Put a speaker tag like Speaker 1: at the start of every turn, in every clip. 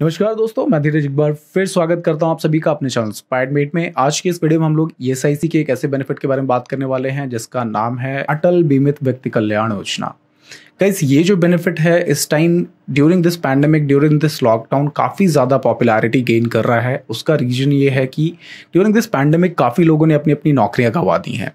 Speaker 1: नमस्कार दोस्तों, मैं धीरज एक बार फिर स्वागत करता हूं आप सभी का अपने चैनल स्पायरमेट में। आज की इस वीडियो में हम लोग ईएसआईसी के एक ऐसे बेनिफिट के बारे में बात करने वाले हैं जिसका नाम है अटल बीमित व्यक्ति कल्याण योजना। गाइस, ये जो बेनिफिट है इस time during this pandemic, during this lockdown काफ़ी ज़्यादा पॉपुलैरिटी गेन कर रहा है। उसका रीज़न ये है कि ड्यूरिंग दिस पैंडेमिक काफ़ी लोगों ने अपनी अपनी नौकरियाँ गंवा दी हैं,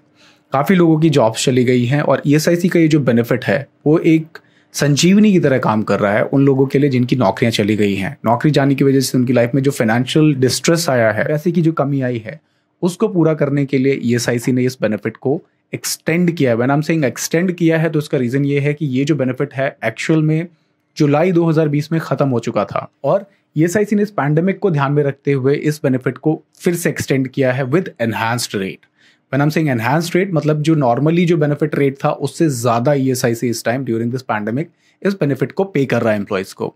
Speaker 1: काफ़ी लोगों की जॉब्स चली गई हैं और ईएसआईसी का ये जो बेनिफिट है वो एक संजीवनी की तरह काम कर रहा है उन लोगों के लिए जिनकी नौकरियां चली गई हैं। नौकरी जाने की वजह से उनकी लाइफ में जो फाइनेंशियल डिस्ट्रेस आया है, पैसे की जो कमी आई है, उसको पूरा करने के लिए ईएसआईसी ने इस बेनिफिट को एक्सटेंड किया है। When I am saying extend किया है तो उसका रीजन ये है कि ये जो बेनिफिट है एक्चुअल में जुलाई 2020 में खत्म हो चुका था और ईएसआईसी ने इस पैंडेमिक को ध्यान में रखते हुए इस बेनिफिट को फिर से एक्सटेंड किया है with enhanced rate. When I'm saying enhanced rate, मतलब जो नॉर्मली जो बेनिफिट रेट था उससे ज्यादा ईएसआईसी इस टाइम ड्यूरिंग दिस पैंडेमिक इस बेनिफिट को पे कर रहा है एम्प्लॉइज को।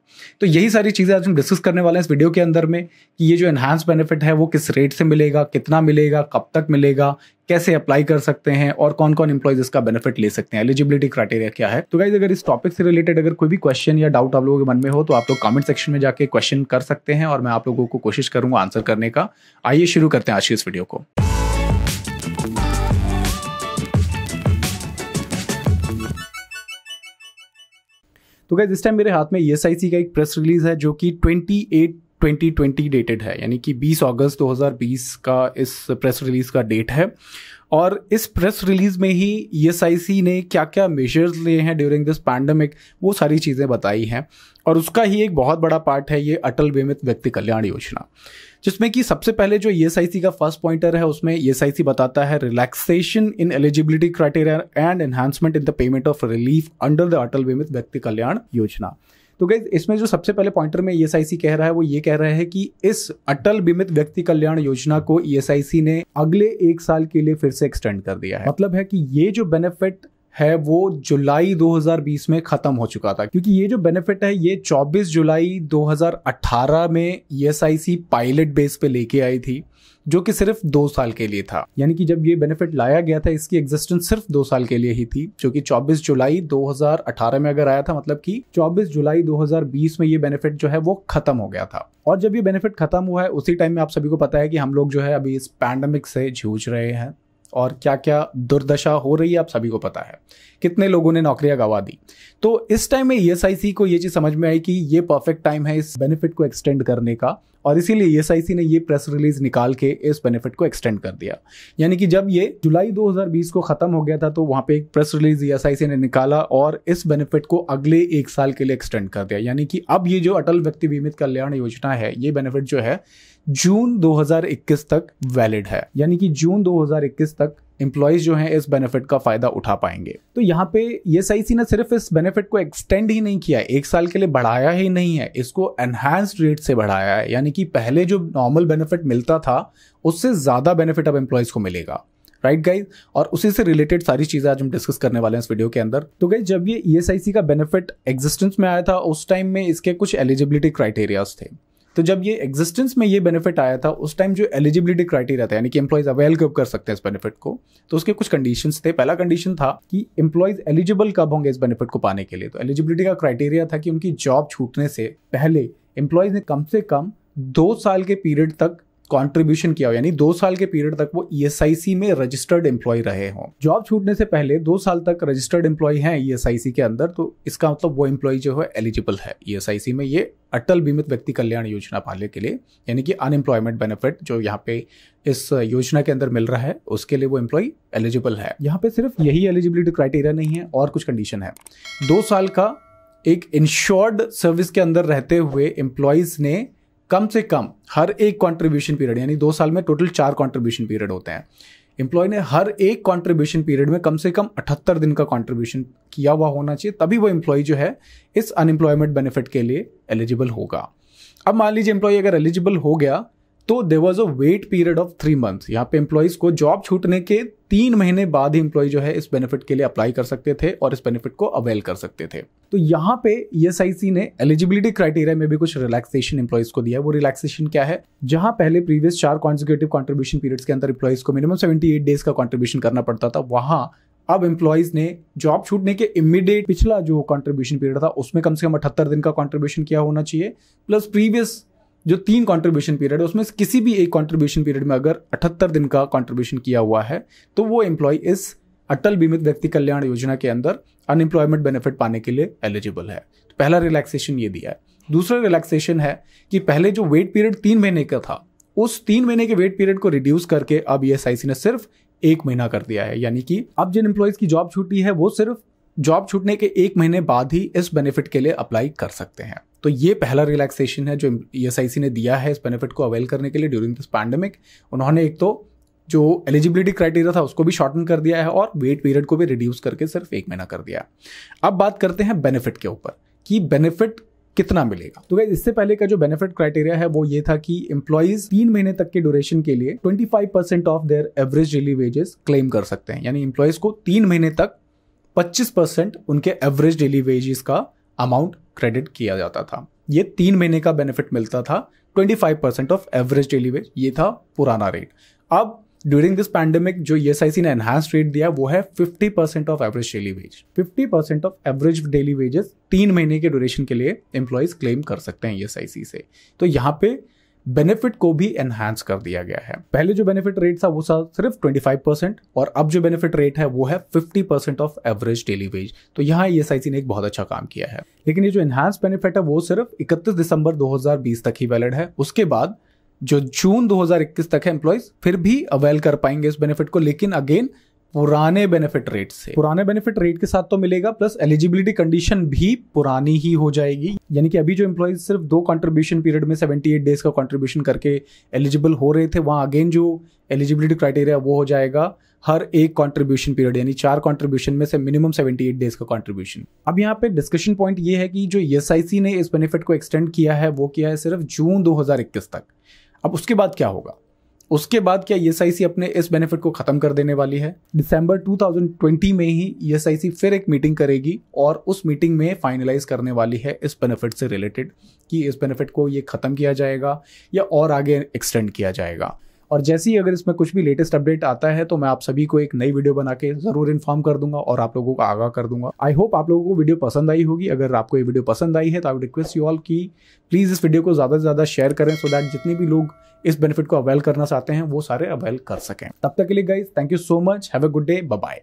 Speaker 1: तो यही सारी चीजें आज हम डिस्कस करने वाले हैं इस वीडियो के अंदर में कि ये जो एनहांस बेनिफिट है वो किस रेट से मिलेगा, कितना मिलेगा, कब तक मिलेगा, कैसे अप्लाई कर सकते हैं और कौन कौन एम्प्लॉइज इसका बेनिफिट ले सकते हैं, एलिजिबिलिटी क्राइटेरिया क्या है। तो गाइस, अगर इस टॉपिक से रिलेटेड अगर कोई भी क्वेश्चन या डाउट आप लोगों के मन में हो तो आप लोग कमेंट सेक्शन में जाके क्वेश्चन कर सकते हैं और मैं आप लोगों को कोशिश करूंगा आंसर करने का। आइए शुरू करते हैं आज की इस वीडियो को। तो गाइस, इस टाइम मेरे हाथ में ईएसआईसी का एक प्रेस रिलीज है जो कि 28/2020 डेटेड है, यानी कि 20 अगस्त 2020 का इस प्रेस रिलीज का डेट है। और इस प्रेस रिलीज में ही ईएसआईसी ने क्या क्या मेजर्स लिए हैं ड्यूरिंग दिस पैंडेमिक वो सारी चीज़ें बताई हैं और उसका ही एक बहुत बड़ा पार्ट है ये अटल बीमित व्यक्ति कल्याण योजना, जिसमें कि सबसे पहले जो ईएसआईसी का फर्स्ट पॉइंटर है उसमें ईएसआईसी बताता है relaxation in eligibility criteria and enhancement in the payment of relief under the Atal Bimit Vyakti Kalyan Yojana. तो गाइस, इसमें जो सबसे पहले पॉइंटर में ईएसआईसी कह रहा है वो ये कह रहा है कि इस अटल बीमित व्यक्ति कल्याण योजना को ईएसआईसी ने अगले 1 साल के लिए फिर से एक्सटेंड कर दिया है। मतलब है कि ये जो बेनिफिट है वो जुलाई 2020 में खत्म हो चुका था, क्योंकि ये जो बेनिफिट है ये 24 जुलाई 2018 में ईएसआईसी पायलट बेस पे लेके आई थी, जो कि सिर्फ 2 साल के लिए था। यानी कि जब ये बेनिफिट लाया गया था इसकी एग्जिस्टेंस सिर्फ 2 साल के लिए ही थी, जो कि 24 जुलाई 2018 में अगर आया था, मतलब कि 24 जुलाई 2020 में ये बेनिफिट जो है वो खत्म हो गया था। और जब ये बेनिफिट खत्म हुआ है उसी टाइम में आप सभी को पता है कि हम लोग जो है अभी इस पैंडेमिक से जूझ रहे हैं और क्या क्या दुर्दशा हो रही है आप सभी को पता है, कितने लोगों ने नौकरियां गंवा दी। तो इस टाइम में ईएसआईसी को ये चीज समझ में आई कि ये परफेक्ट टाइम है इस बेनिफिट को एक्सटेंड करने का और इसीलिए ईएसआईसी ने ये प्रेस रिलीज निकाल के इस बेनिफिट को एक्सटेंड कर दिया। यानी कि जब ये जुलाई 2020 को खत्म हो गया था तो वहां पे एक प्रेस रिलीज ईएसआईसी ने निकाला और इस बेनिफिट को अगले 1 साल के लिए एक्सटेंड कर दिया। यानी कि अब ये जो अटल व्यक्ति बीमित कल्याण योजना है ये बेनिफिट जो है जून 2021 तक वैलिड है, यानी कि जून 2021 तक एम्प्लॉइज जो हैं इस बेनिफिट का फायदा उठा पाएंगे। तो यहाँ पे ईएसआईसी ने सिर्फ इस बेनिफिट को एक्सटेंड ही नहीं किया, 1 साल के लिए बढ़ाया ही नहीं है, इसको एनहांस्ड रेट से बढ़ाया है। यानी कि पहले जो नॉर्मल बेनिफिट मिलता था उससे ज्यादा बेनिफिट अब एम्प्लॉइज को मिलेगा। राइट गाइज, और उसी से रिलेटेड सारी चीजें आज हम डिस्कस करने वाले हैं इस वीडियो के अंदर। तो गाइज, जब ये ईएसआईसी का बेनिफिट एग्जिस्टेंस में आया था उस टाइम में इसके कुछ एलिजिबिलिटी क्राइटेरियाज थे। तो जब ये एग्जिस्टेंस में ये बेनिफिट आया था उस टाइम जो एलिजिबिलिटी क्राइटेरिया था, यानी कि एम्प्लॉइज अवेल कब कर सकते हैं इस बेनिफिट को, तो उसके कुछ कंडीशंस थे। पहला कंडीशन था कि एम्प्लॉइज एलिजिबल कब होंगे इस बेनिफिट को पाने के लिए। तो एलिजिबिलिटी का क्राइटेरिया था कि उनकी जॉब छूटने से पहले एम्प्लॉइज ने कम से कम 2 साल के पीरियड तक कंट्रीब्यूशन किया हो, यानी 2 साल के पीरियड तक वो ईएसआईसी में रजिस्टर्ड एम्प्लॉय रहे हों। जॉब छूटने से पहले 2 साल तक रजिस्टर्ड एम्प्लॉय हैं ईएसआईसी के अंदर, तो इसका मतलब वो एम्प्लॉय जो है एलिजिबल है ईएसआईसी में ये अटल बीमित व्यक्ति कल्याण योजना पाने के लिए। यानी कि अनएम्प्लॉयमेंट बेनिफिट जो यहाँ पे इस योजना के अंदर मिल रहा है उसके लिए वो एम्प्लॉय एलिजिबल है। यहाँ पे सिर्फ यही एलिजिबिलिटी क्राइटेरिया नहीं है, और कुछ कंडीशन है। 2 साल का एक इंश्योर्ड सर्विस के अंदर रहते हुए एम्प्लॉयज ने कम से कम हर एक कंट्रीब्यूशन पीरियड, यानी 2 साल में टोटल 4 कंट्रीब्यूशन पीरियड होते हैं, एम्प्लॉय ने हर एक कंट्रीब्यूशन पीरियड में कम से कम 78 दिन का कंट्रीब्यूशन किया हुआ होना चाहिए, तभी वो एम्प्लॉय जो है इस अनएम्प्लॉयमेंट बेनिफिट के लिए एलिजिबल होगा। अब मान लीजिए एम्प्लॉय अगर एलिजिबल हो गया तो there was a wait period of 3 months. यहाँ पे एम्प्लॉइज को जॉब छूटने के 3 महीने बाद ही एम्प्लॉय जो है इस बेनिफिट के लिए अप्लाई कर सकते थे और इस बेनिफिट को अवेल कर सकते थे। तो यहाँ पे ईएसआईसी ने एलिजिबिलिटी क्राइटेरिया में भी कुछ रिलैक्सेशन एम्प्लॉइज को दिया है। वो रिलैक्सेशन क्या है, जहां पहले प्रीवियस 4 कॉन्जिक्यूटिव कंट्रीब्यूशन पीरियड्स के अंदर एम्प्लॉइज को मिनिमम 78 डेज का कंट्रीब्यूशन करना पड़ता था, वहां अब एम्प्लॉयज ने जॉब छूटने के इमीडिएट पिछला जो कंट्रीब्यूशन पीरियड था उसमें कम से कम 78 दिन का कंट्रीब्यूशन किया होना चाहिए, प्लस प्रीवियस जो 3 कंट्रीब्यूशन पीरियड है उसमें किसी भी एक कंट्रीब्यूशन पीरियड में अगर 78 दिन का कंट्रीब्यूशन किया हुआ है तो वो एम्प्लॉय इस अटल बीमित व्यक्ति कल्याण योजना के अंदर अनएम्प्लॉयमेंट बेनिफिट पाने के लिए एलिजिबल है। तो पहला रिलैक्सेशन ये दिया है। दूसरा रिलैक्सेशन है कि पहले जो वेट पीरियड 3 महीने का था उस 3 महीने के वेट पीरियड को रिड्यूस करके अब ईएसआईसी ने सिर्फ 1 महीना कर दिया है, यानी कि अब जिन एम्प्लॉयज की जॉब छूटी है वो सिर्फ जॉब छूटने के 1 महीने बाद ही इस बेनिफिट के लिए अप्लाई कर सकते हैं। तो ये पहला रिलैक्सेशन है जो ईएसआईसी ने दिया है इस बेनिफिट को अवेल करने के लिए ड्यूरिंग दिस पैंडेमिक। उन्होंने एक तो जो एलिजिबिलिटी क्राइटेरिया था उसको भी शॉर्टन कर दिया है और वेट पीरियड को भी रिड्यूस करके सिर्फ 1 महीना कर दिया। अब बात करते हैं बेनिफिट के ऊपर कि बेनिफिट कितना मिलेगा। तो गाइस इससे पहले का जो बेनिफिट क्राइटेरिया है वो ये था कि एम्प्लॉइज 3 महीने तक के ड्यूरेशन के लिए 25% of their average daily wages claim कर सकते हैं, यानी एम्प्लॉइज को 3 महीने तक 25% उनके एवरेज डेली वेजेस का अमाउंट क्रेडिट किया जाता था। ये 3 महीने का बेनिफिट मिलता था 25% ऑफ एवरेज डेली वेज, ये था पुराना रेट। अब ड्यूरिंग दिस पैंडेमिक जो ईएसआईसी ने एनहांस रेट दिया वो है 50% of average daily veg. 50% of average daily wages 3 महीने के ड्यूरेशन के लिए एम्प्लॉइज क्लेम कर सकते हैं ईएसआईसी से। तो यहाँ पे बेनिफिट को भी एनहांस कर दिया गया है। पहले जो बेनिफिट रेट था वो था सिर्फ 25% और अब जो बेनिफिट रेट है वो है 50% ऑफ एवरेज डेली वेज। तो यहाँ ईएसआईसी ने एक बहुत अच्छा काम किया है। लेकिन ये जो एनहांस बेनिफिट है वो सिर्फ 31 दिसंबर 2020 तक ही वैलिड है। उसके बाद जो जून 2021 तक है एम्प्लॉइज फिर भी अवेल कर पाएंगे इस बेनिफिट को, लेकिन अगेन पुराने बेनिफिट रेट से। पुराने बेनिफिट रेट के साथ तो मिलेगा, प्लस एलिजिबिलिटी कंडीशन भी पुरानी ही हो जाएगी। यानी कि अभी जो एम्प्लॉइज सिर्फ 2 कंट्रीब्यूशन पीरियड में 78 डेज का कंट्रीब्यूशन करके एलिजिबल हो रहे थे, वहां अगेन जो एलिजिबिलिटी क्राइटेरिया वो हो जाएगा हर एक कंट्रीब्यूशन पीरियड, यानी 4 कंट्रीब्यूशन में से मिनिमम 78 डेज का कंट्रीब्यूशन। अब यहाँ पे डिस्कशन पॉइंट ये है कि जो ईएसआईसी ने इस बेनिफिट को एक्सटेंड किया है वो किया है सिर्फ जून 2021 तक। अब उसके बाद क्या होगा? उसके बाद क्या ईएसआईसी अपने इस बेनिफिट को खत्म कर देने वाली है? दिसंबर 2020 में ही ईएसआईसी फिर एक मीटिंग करेगी और उस मीटिंग में फाइनलाइज करने वाली है इस बेनिफिट से रिलेटेड कि इस बेनिफिट को ये खत्म किया जाएगा या और आगे एक्सटेंड किया जाएगा। और जैसे ही अगर इसमें कुछ भी लेटेस्ट अपडेट आता है तो मैं आप सभी को एक नई वीडियो बना के जरूर इन्फॉर्म कर दूंगा और आप लोगों को आगाह कर दूंगा। आई होप आप लोगों को वीडियो पसंद आई होगी। अगर आपको ये वीडियो पसंद आई है तो I would request you all की प्लीज इस वीडियो को ज्यादा से ज्यादा शेयर करें सो दैट जितने भी लोग इस बेनिफिट को अवेल करना चाहते हैं वो सारे अवेल कर सकें। तब तक के लिए guys thank you so much, have a good day, bye bye.